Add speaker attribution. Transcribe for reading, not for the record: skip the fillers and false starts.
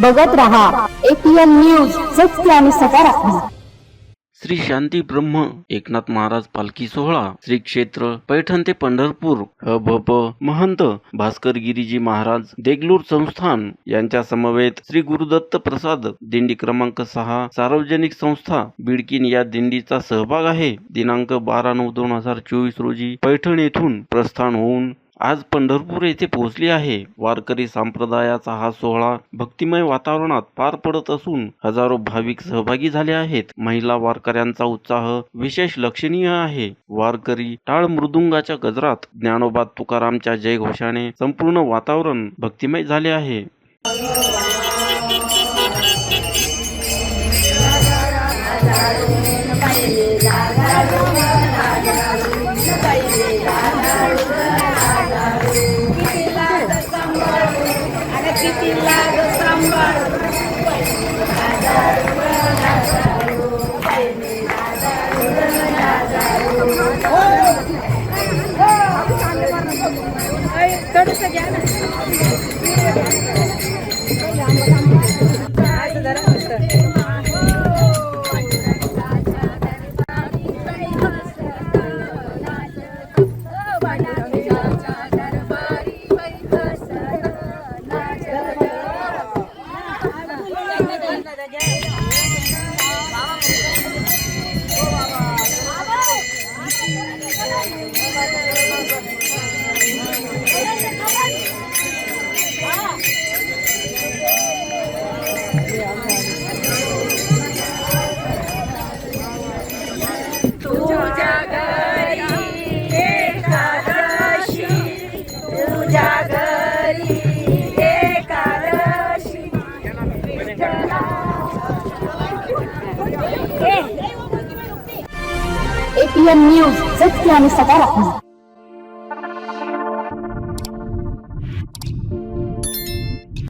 Speaker 1: बघत रहा APN news, सत्य आणि सकारात्मक.
Speaker 2: श्री शांती ब्रह्म एकनाथ महाराज पालखी सोहळा श्री क्षेत्र पैठण ते पंढरपूर हभप महंत भास्कर गिरीजी महाराज देगलूर संस्थान यांच्या समवेत श्री गुरुदत्त प्रसाद दिंडी क्रमांक 6 सार्वजनिक संस्था बिडकीन या दिंडीचा सहभाग आहे. दिनांक 12/9/2024 रोजी पैठण येथून प्रस्थान होऊन आज पंढरपूर येथे पोहोचली आहे. वारकरी संप्रदायाचा हा सोहळा भक्तिमय वातावरणात पार पडत असून हजारो भाविक सहभागी झाले आहेत. महिला वारकऱ्यांचा उत्साह विशेष लक्षणीय आहे. वारकरी टाळ मृदुंगाच्या गजरात ज्ञानोबा तुकारामच्या जयघोषाने संपूर्ण वातावरण भक्तिमय झाले आहे.
Speaker 1: APN न्यूज, सत्य आणि सकारात्मक.